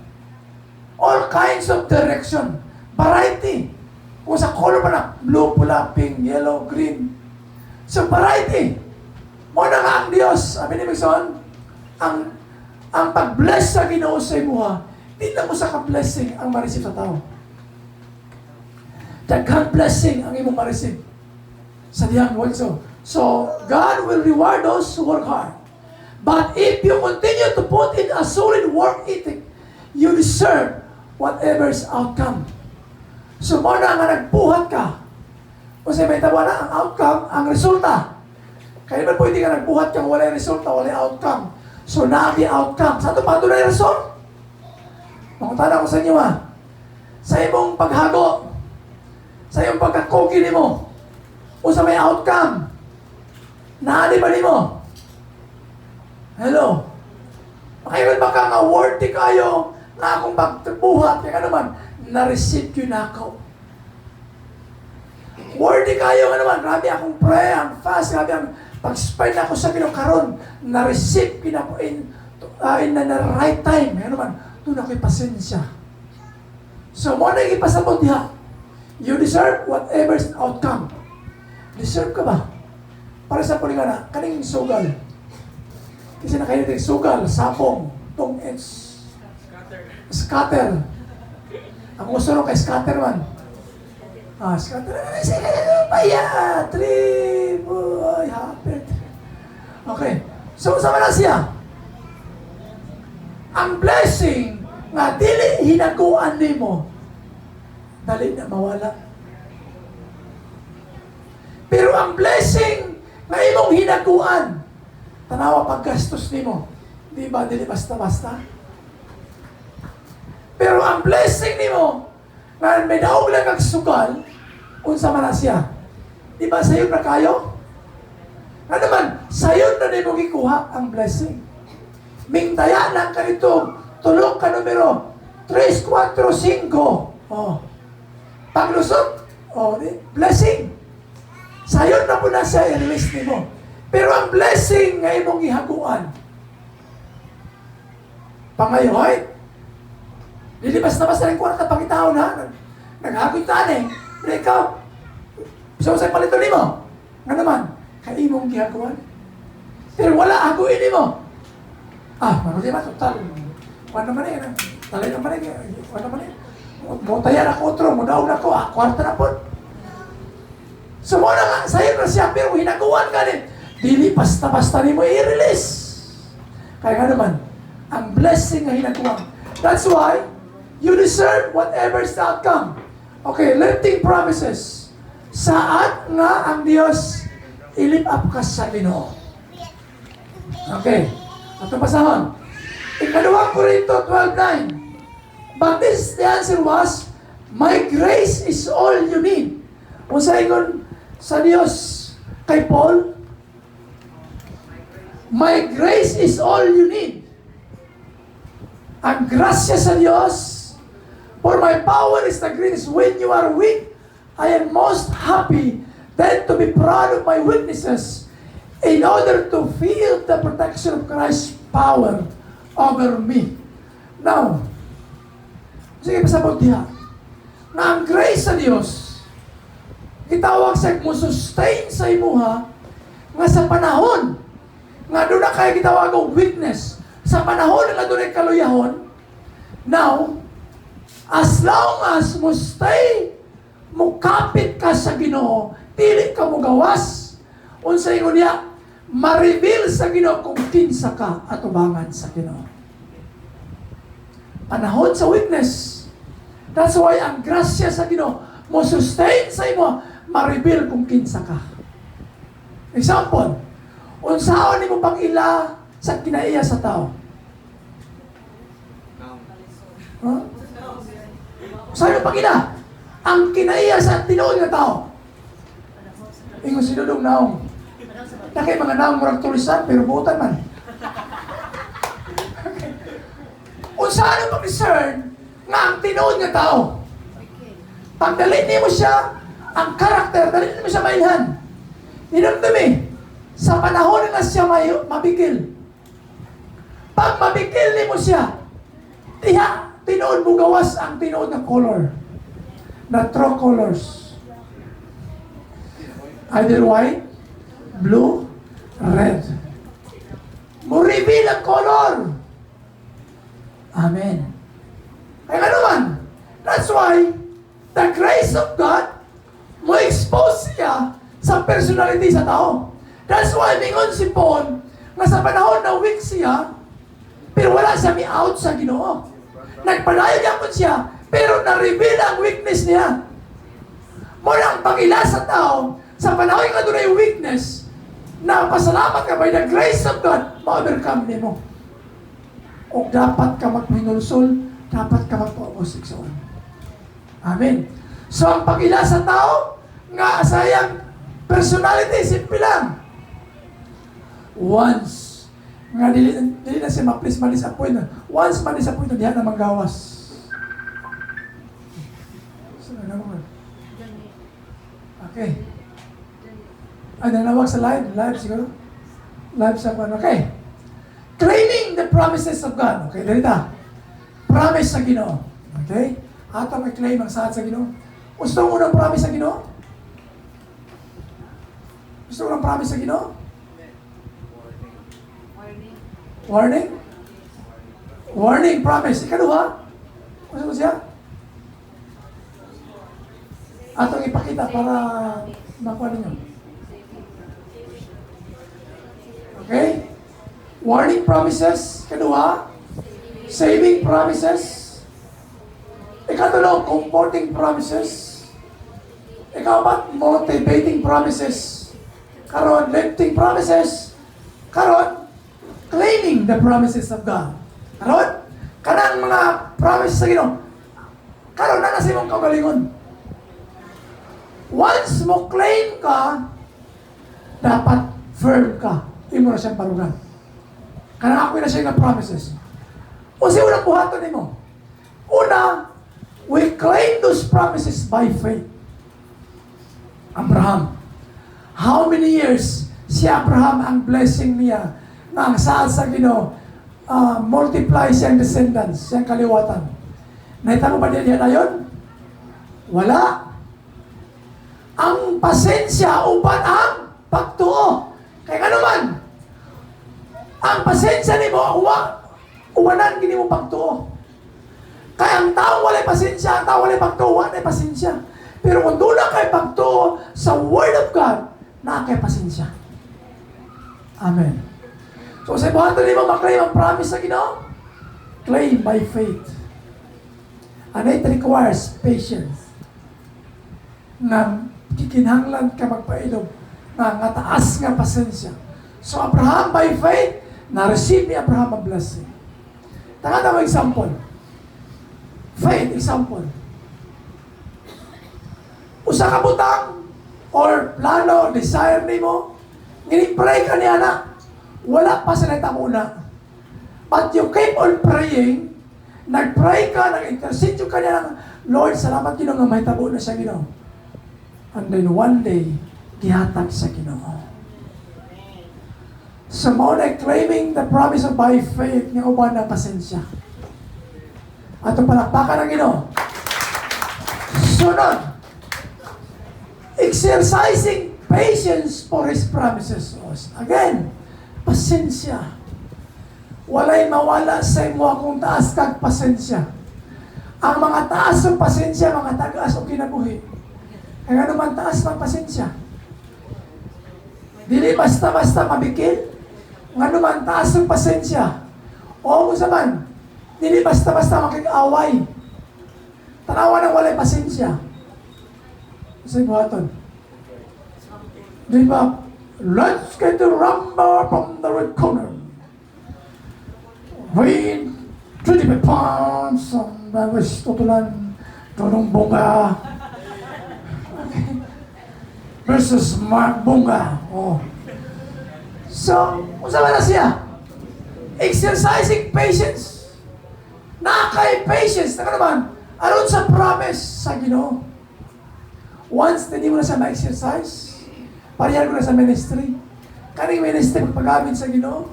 All kinds of direction. Variety. Kung sa color pa na, blue, pula, pink, yellow, green. So, variety. Muna nga ang Diyos, sabi ni Mixon, ang pag-bless sa Ginoo sa imuha, di lang mo sa ka-blessing ang ma-receive sa tao. Daghang blessing ang imong ma-receive sa diyang also. So, God will reward those who work hard. But if you continue to put in a solid work ethic, you deserve whatever's outcome. So, muna nga nagbuhat ka. Kasi may tawa na ang outcome, ang resulta. Kaya naman pwede ka nagbuhat kang wala resulta, wala outcome. So, nabi outcome. Sa ito pa, ito na yung result. Makutana ko sa inyo sa imong paghago, sa iyong pagkakoki ni mo, o sa may outcome, naali ba ni mo? Hello? Makayon ba ka nga worthy kayo na akong pagbuhat, kaya naman, na-receive yun ako. Worthy kayo nga naman, grabe akong pray, ang fast, grabe ang pag-spend ako sa karon, na-receive kinapo in the right time. Kaya naman, doon ako'y pasensya. So, mo na ipasabot diha. You deserve whatever's outcome. Deserve ka ba? Para sa pulingana, kaning sugal. Kasi nakainig sugal, sapong, tong-ends, scatter. Ang gusto nung kay scatter man. Scatter. Paya, boy, happy. Okay. So, sama na siya. Ang blessing nga dili hinaguan nimo, dali na mawala. Pero ang blessing na imong hinaguan, tanawa paggastos nimo, di ba dili basta-basta? Pero ang blessing nimo, na may daog lang kag sugal, unsa man na siya. Di ba sayo na kayo? Ano naman, sayo na nimo gikuha ang blessing. Mingtaya lang ka nito, tulog ka numero 3, 4, 5. Paglusot, blessing. Sayon na po na siya, i-release ni mo. Pero ang blessing nga imong ihaguan, pangayoy, dili basta-basta rin kwarta pangitaon ha, naghagoy taan pero ikaw, so sa palito ni mo, nga naman, kaya imong gihaguan. Pero wala haguin ni mo. Manulit ba, total, wala naman talay naman wala naman mo tayan ako otro, mo daw na ko, kwarta na po. So mo na nga, sayo na siya, pero hinaguan ka din. Dili basta-basta ni mo i-release. Kaya nga naman, ang blessing na hinaguan. That's why, you deserve whatever's the outcome. Okay, lifting promises. Saan nga ang Diyos ilip up ka sa Ginoo? Okay, atong pasahon. Ikaduhang Korinto 12:9. But the answer was, my grace is all you need. Kung sa ingon sa Diyos kay Paul, my grace is all you need. Ang grasya sa Diyos, for my power is the greatest when you are weak. I am most happy then to be proud of my weaknesses in order to feel the protection of Christ's power over me. Now, sige pasabot diha. Na ang grace sa Dios gitawag sa mo sustain sa imuha nga sa panahon nga doon na kayo gitawag og weakness, sa panahon nga doon ay kaluyahon. Now, as long as mo stay, mo kapit ka sa Ginoo, dili ka mo gawas, unsa ingon niya, ma-reveal sa Ginoo kung kinsa ka at ubangan sa Ginoo. Panahon sa weakness. That's why ang grasya sa Ginoo mo sustain sa imo, ma-reveal kung kinsa ka. Example, unsaon nimo pang ila sa kinaiya sa tao? Huh? Saan pang ila? Ang kinaiya sa tinuod nga tao. Ingon si Dudong naong. Nakay mga naong murag tulisan, pero buutan man. Unsaon pang discern nga ang tinuod nga tao? Pagdalit nimo siya, ang karakter, dalit nimo siya mailhan. Hinamdumi, sa panahon nga siya mabigil. Pag mabigil nimo siya, tiha, tinuod mo gawas ang tinuod nga color. The true colors. Either white, blue, red. Mo reveal ang color. Amen. Kaya ano man, that's why the grace of God mo expose siya sa personality sa tao. That's why mingon si Paul nga sa panahon na weak siya, pero wala siya mi-out sa Ginoo. Nagpadayon yapon siya, pero na-reveal ang weakness niya. Mula ang pag-ila sa tao, sa panahon nga doon ay weakness, na pasalamat ka by the grace of God, ma-overcome niyo mo. O dapat ka magpinulsol, dapat ka magpa-homosexual. Amen. So ang pag-ila sa tao, nga sayang personality, simple lang. Once, nga dili na siya ma-please ma-disappoint. Once ma-disappoint, diyan na manggawas. So, ano naman? Okay. Ay, nanawag sa live. Live siguro? Live sa ano? Okay. Claiming the promises of God. Okay, dalita. Promise sa Ginoo. Okay? Ato may claim ang saad sa Ginoo. Gusto mo unang promise sa Ginoo? Gusto mo unang promise sa Ginoo? Warning? Warning, promise. Ikaduha? Gusto mo siya? Atong ipakita para makuha ninyo. Okay? Warning promises. Ikaduha? Saving promises. Ikatulo, comforting promises. Ikapat, motivating promises. Karon, lifting promises. Karon, claiming the promises of God. Karon, kanang mga promises sa Ginoo. Karon na nasa imong kaugalingon. Once mo claim ka, dapat firm ka. Imo na siyang parugan. Kanang ako na siya nga promises. O siya unang buhaton nimo. Una, we claim those promises by faith. Abraham. How many years si Abraham ang blessing niya na ang saad sa Ginoo, multiply siyang descendants, siyang kaliwatan. Nahitamo ba niya na yun? Wala. Ang pasensya upan ang pagtuo. Kaya ano man, ang pasensya ni mo, uwanan gini mo pagtuo. Kaya ang tao walay pasensya, ang tao walay pagtuo, walay pasensya. Pero kung doon na kayo pagtuo sa Word of God, na kayo pasensya. Amen. So sa buhaton ni mo, maklaim ang promise sa Ginoo. Claim by faith. And it requires patience. Nga kikinahanglan ka magpainom nga taas nga pasensya. So Abraham by faith, na-receive ni Abraham ang blessing. Tanga na mo example. Faith, example. Usa ka butang or plano, desire ni mo, pray ka niya na, wala pa sa nagtamuna. But you keep on praying, nag-pray ka, nag-intercede ka niya ng, Lord, salamat Ginoo nga may tabo na siya Ginoo. And then one day, gihatag sa Ginoo. So mao na claiming the promise of by faith nga uban na pasensya. Ato palakpakan ang Ginoo. Sunod, exercising patience for His promises. Again, pasensya. Walay mawala sa imo kung taas kag pasensya. Ang mga taas ng pasensya, mga tagaas o kinabuhi. Kaya naman taas ng pasensya. Dili basta-basta mabikil. Nga naman taas ng pasensya. O kung saman, dili basta-basta makikaway. Tanawa ng walay pasensya. Sa buhaton. Di ba? Let's get the rumba from the red corner. Wait, 25 pounds. Bagus tutulan. Tonong Bunga. Okay. Versus Mark Bunga. Oh. So, usama na siya. Exercising patience. Nakakay patience. Naka naman, aron sa promise sa Ginoo. Once na di mo na siya ma-exercise, parehal ko na sa ministry. Kaning ministry pagpagamit sa Ginoo,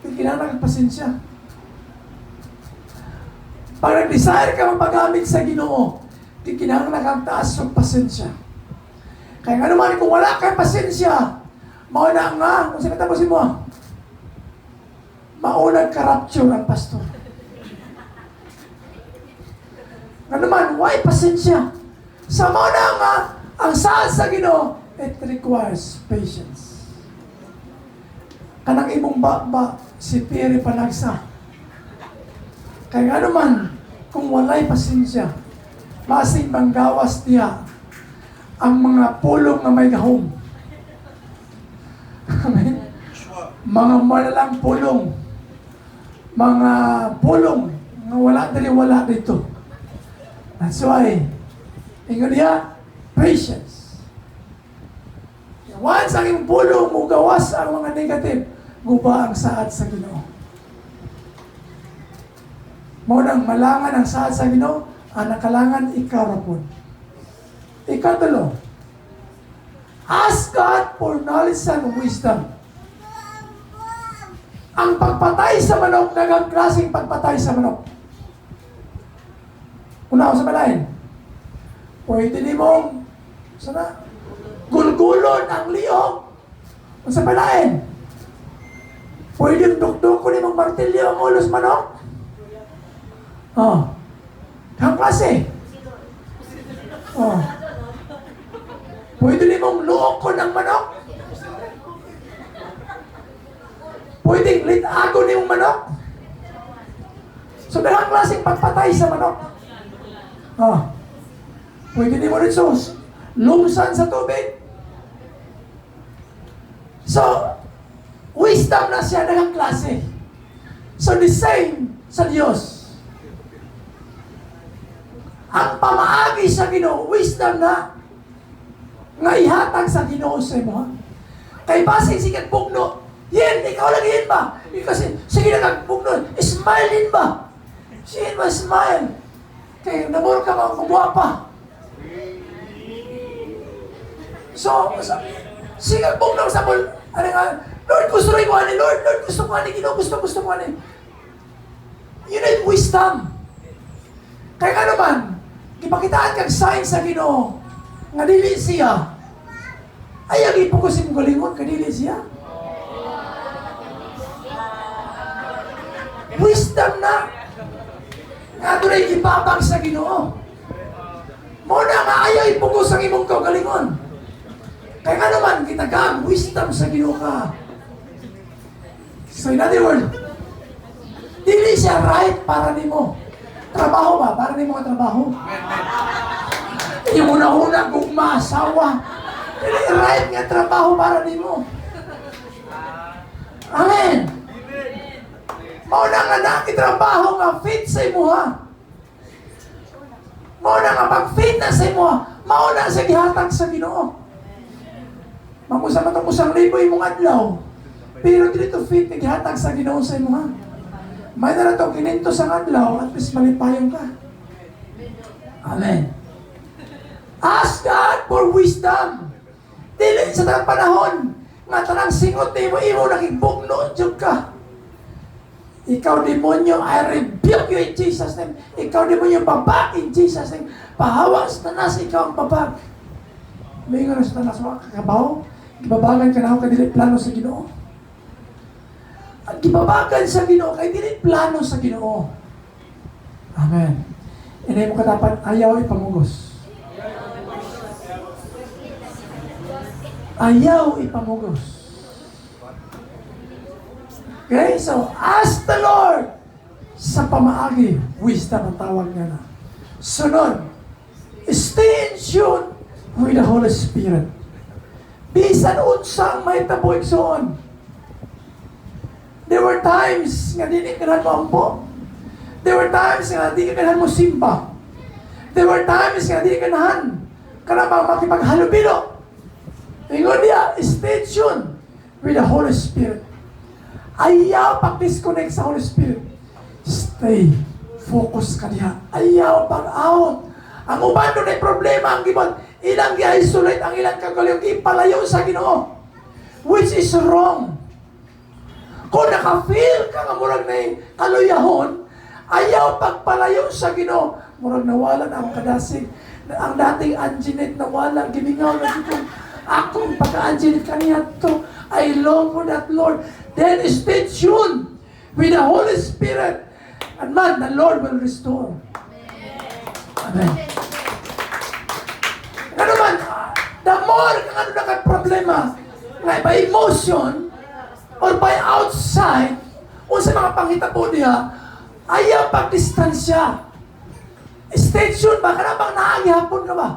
kailangan ng pasensya. Pag nag-desire ka magpagamit sa Ginoo, kailangan na taas ng pasensya. Kaya nga naman, kung wala kang pasensya, mauna nga, kung saan tapusin mo, maunang ka-rapture ang pastor. Nga naman, why pasensya? Sa mauna nga, ang saan sa Ginoo, it requires patience. Kanang imong ba, si Piri Panagsa. Kaya nga naman, kung walay pasensya, masing manggawas niya ang mga pulong na may gahom. Amen? Mga malalang pulong. Mga pulong na wala dito. That's why, ingon niya, patience. Once ang iyong pulong mo gawas ang mga negative, guba ang saad sa Ginoo. Munang malangan ang saad sa Ginoo, ang nakalangan ikaw rapon. Ikatulo, ask God for knowledge and wisdom. Ang pagpatay sa manok, nagang klaseng pagpatay sa manok. Una ko sa malain, pwede ni mong, sana, gulgulon ang liyong, kung sa malain, pwede dukduk ko ni mong martilyo ang ulos manok. Oh. Ang klase. Oh. Pwede nimong luok ko ng manok. Pwedeng litago nimong manok. So, dalang klaseng pagpatay sa manok. Oh. Pwede nimo rin sus. Lumsan sa tubig. So, wisdom na siya dalang klase. So, the same sa Diyos. Ang pamaagi sa Ginoo, wisdom na nga ihatag sa Ginoo sa imo. Kay basin sikat bugno, yan, ikaw lang yan ba? Kasi sige na kagbugno, smile din ba? Sige ba, smile. Kaya namuro ka mga kumwapa. So, sige bugno sa bul, ano nga, Lord, gusto rin ko ani, Lord, gusto ko ani, Ginoo, gusto ko ani. You need wisdom. Kaya nga naman, ipakitaan kang sign sa Ginoo nga dili siya. Ay, ang ipukusin ko lingon, kadili siya. Wisdom na. Nga doon ay ibabang sa Ginoo. Muna nga ayaw ipukus ang imong kaugalingon. Kaya nga naman, kitagam, wisdom sa Ginoo ka. So in other words, dili siya right para nimo. Trabaho ba? Para nimo ka trabaho. Yung una-una kung maasawa. Dili right nga trabaho para nimo. Amen. Mauna nga na trabaho nga fit sa imo ha. Mauna nga pag-fit na sa imo ha. Mauna sa gihatag sa Ginoo. Mamusa matong 1,000 imong adlaw. Pero dito fit gihatag sa Ginoo sa imo ha. May na ito, 500 ang adlaw, at least malipayong ka. Amen. Ask God for wisdom. Dili sa tanang panahon, nga tanang singot ni mo, imo nakigbugno, jud ka. Ikaw demonyo, I rebuke you in Jesus' name. Ikaw demonyo, babag in Jesus' name. Pahawa sa tanas, ikaw ang babag. May nga sa tanas, mga kakabaw, gibabagan ka na ako, kay plano sa Ginoo. At gibabagan sa Ginoo, kay dili plano sa Ginoo. Amen. Inay mo katapan, ayaw ipamugos. Ayaw ipamugos. Okay, so ask the Lord sa pamaagi, wisdom ang tawag niya na. Sunod, stay in tune with the Holy Spirit. Bisan unsang may tabuig soon. There were times nga di ka mo ampo. There were times nga di ka mo simba. There were times nga di ka nahan makipaghalubilo. Ingon niya, stay tuned with the Holy Spirit. Ayaw pag-disconnect sa Holy Spirit. Stay. Focus ka niya. Ayaw pag-out. Ang uban doon ay problema. Ang gibon, ilang i-isolate ang ilang kagaling. Ipalayo sa Ginoo. Which is wrong. Kung naka-feel ka nga murag na kaluyahon, ayaw pagpalayo sa Ginoo. Murag nawala na ang kadasig. Ang dating Anjanette nawala. Gimingaw na dito. Akong pagka-Anjanette kaniya to. I long for that, Lord. Then stay tuned with the Holy Spirit. And man, the Lord will restore. Amen. Ano man, the more kang ano na kay problema, by emotion, or by outside, o sa mga panghitabo niya, ayaw pag-distansya. Stay tuned ba? Kanabang naagihapon ka ba?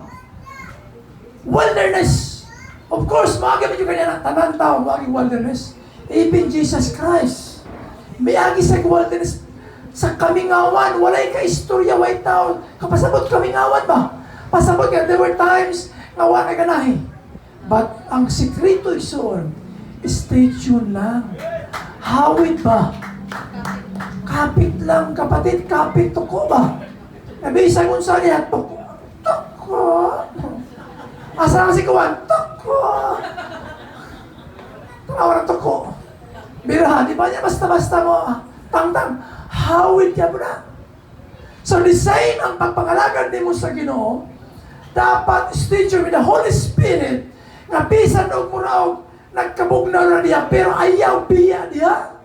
Wilderness. Of course, maagi mo yung kanya ng tanang tao, maagi wilderness. Even Jesus Christ. May agi sa wilderness. Sa kamingawan, walay ka istorya, white town. Kapasabot kamingawan ba? Pasabot ka, there were times na wala ka nahi. But ang sikreto isoon, stay tuned lang. Hawid ba? Kapit lang, kapatid, kapit tuko ba? Nabi isang unsa niya, tuko. Asa lang si Kuwan, tuko. Tawa ng tuko. Birahan, di ba niya basta-basta mo, tang-tang, hawid niya mo na. So, the same ang pagpangalagan din mo sa Ginoo, dapat stay tuned with the Holy Spirit, nga bisan o muraw, nagkabugnaw na niya, pero ayaw biya niya.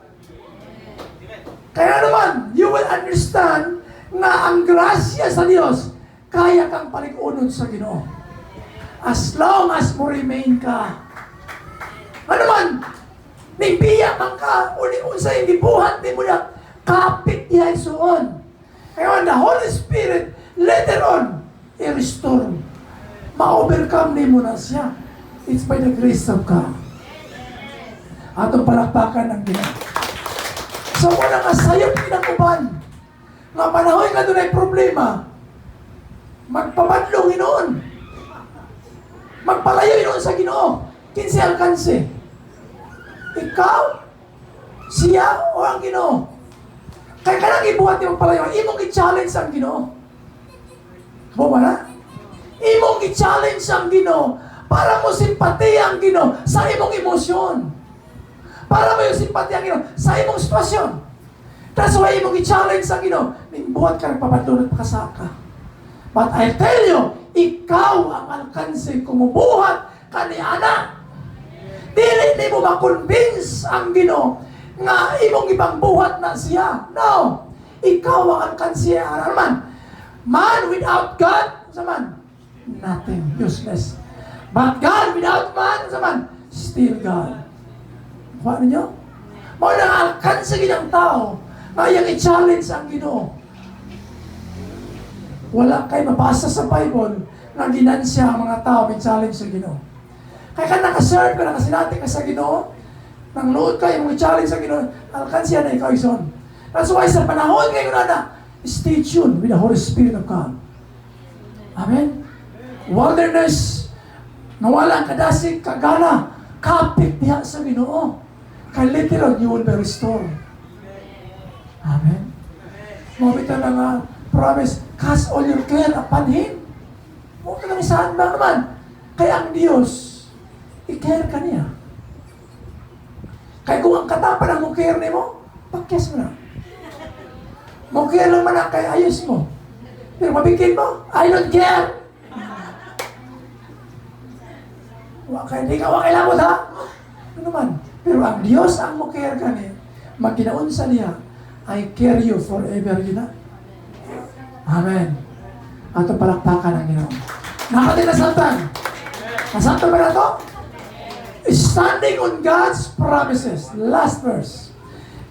Kaya naman, you will understand nga ang grasya sa Diyos, kaya kang palig-unod sa Ginoo. As long as mo remain ka. Ano man, may biya man ka, uli-un sa gibuhat, di mo na kapit niya isuon. Kaya the Holy Spirit, later on, i-restore. Ma-overcome ni mo na siya. It's by the grace of God. Atong palakpakan ng Ginoo. So, kung nakasayop kinakuban, nga panahon nga doon ay problema, magpamadlong inoon. Magpalayo inoon sa Ginoo. Kinsi alkanse. Ikaw, siya, o ang Ginoo. Kaya ka nang ibuhat yung palayo, imong i-challenge ang Ginoo. Buma na? Imong i-challenge ang Ginoo para mo simpatiya ang Ginoo sa imong emosyon. Para mo yung simpatiya ang Ginoo sa imong sitwasyon. That's why imong i-challenge ang Ginoo. Buhat ka rin papadulot pakasaka. But I tell you, ikaw ang alkanse kumubuhat kaniana. Dili mo ma-convince ang Ginoo nga imong ibang buhat na siya. No. Ikaw ang alkanse. Ano naman? Man without God, saman, nothing, useless. But God without man, saman, still God. Kuha ninyo? Mga nang-alkanse ginang tao, ngayang i-challenge ang Ginoo. Wala kayo mabasa sa Bible na ginansya ang mga tao may-challenge sa Ginoo. Kaya ka nakaserve ka, nakasinati ka sa Ginoo, nang load ka, yung challenge sa Ginoo, alkansya na ikaw ison. That's why sa panahon ngayon na, stay tuned with the Holy Spirit of God. Amen? Wilderness, nawala ang kadasig, kagana, kapit niya sa Ginoo. Kaya later on, you will be restored. Amen? Mabita na nga, promise, cast all your care upon Him. Huwag ka lang saan ba naman? Kaya ang Diyos, i-care ka niya. Kaya kung ang katapan ang mukir ni mo, pakyas mo na. Mukir lang man ang kaya ayos mo. Pero mabigyan mo, I don't care. Hindi ka wakilabot ha? Ano naman? Pero ang Diyos ang mukir ka niya, magkinaunsa niya, I care you forever yun na. Amen. Ato palakpakan ang Ginoo. Nakatid na santan. Nasanto ba na to? Standing on God's promises. Last verse.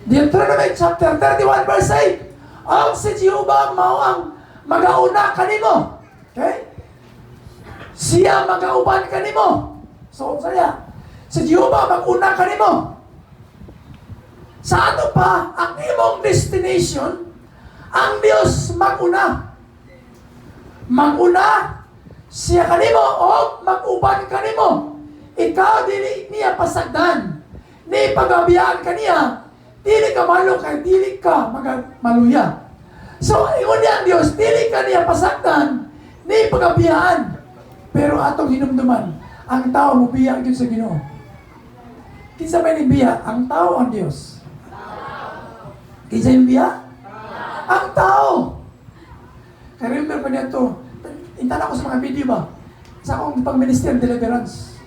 Deuteronomy chapter 31 verse 8. Ang si Jehovah mao ang magauna kanimo. Okay? Siya magauban kanimo. So, saya. Si Jehovah maguna kanimo. Sa ato pa, ang imong destination, ang Diyos maguna. Maguna siya kanimo o mag-uban kanimo. Ikaw dili niya pasagdan. Ni pagabiyaan kaniya, dili ka malo kay dili ka maluya. So, ingon niya ang Diyos, dili ka niya pasagdan, ni pagabiyaan. Pero atong hinumduman, ang tao mo biya gyud sa Ginoo. Kinsa may biya? Ang tao ang Diyos. Kinsa yung biya? Ang tao. Kaya remember pa niya ito, intan ako sa mga video ba? Sa akong pang-minister deliverance.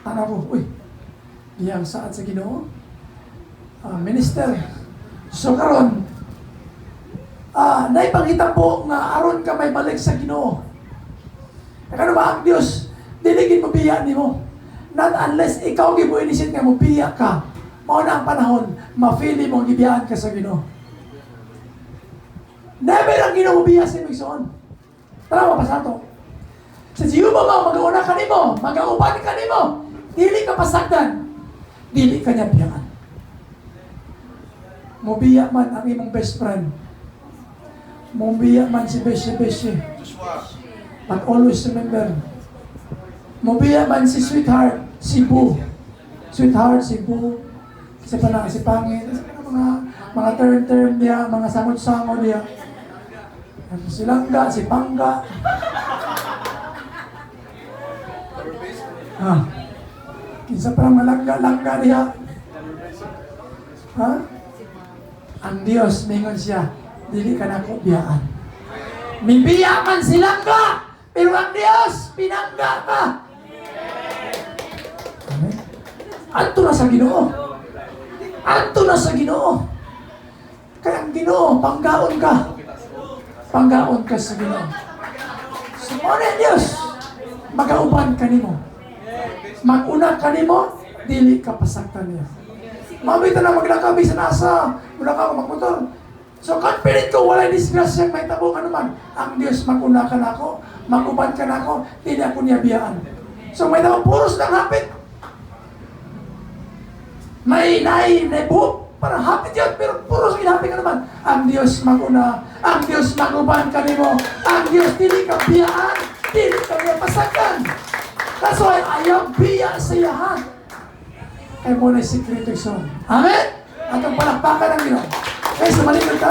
Tana ko, uy, iyang saan sa Ginoo? Minister. So karon, naipangita po nga aron ka may balik sa Ginoo. Kaya ba ang Diyos, diligin mo biya ni mo. Not unless ikaw gibuinisit nga mo biya ka. Mao na ang panahon, ma-feel mo gibiyaan ka sa Ginoo. Never ang Ginoo biya sa imong tara pa sa to. Sa Jehovah mo, mag-una ka nimo, mag-auban ka nimo. Dili ka pasagdan, dili ka niya biyaan. Mubiya man ang imong best friend. Mubiya man si Beshi. But always remember, mubiya man si sweetheart, si Boo. Sweetheart, si Boo. Kasi pa na si Pangit. Mga term niya, mga sangot-sangot niya. Si Langga, si Pangga. Kinsa pa lang malangga-langga niya. Ang Diyos, mingon siya, dili ka na ko biyaan. Mibiya man si Langga, pero ang Diyos, pinangga ka. Amen. Anto na sa Ginoo. Anto na sa Ginoo. Kaya ang Ginoo, panggaon ka. Panggaon ka sa Ginoo. Sumone ang Diyos, mag-auban ka nimo. Mag-una ka nimo, dili ka pasaktan niya. Mabita na maglakabi sa nasa, mula ka magmotor. So confident ko, walay disgrasya may tabong ano man. Ang Diyos, mag-una ka na ako, mag-uban ka na ako, dili ako niya biyaan. So may tabong puros lang hapit. May buhok, para hapit yun, pero puros hinapit ka naman. Ang Diyos mag-una, ang Diyos mag-uban ka nimo, ang Diyos dili ka biyaan, dili ka niya pasaktan. That's why ayaw biya sa iyahan. Kaya muna yung sikreto yung son. Amen? At ang palakpakan ng Ginoo. Okay, sumalikod ka.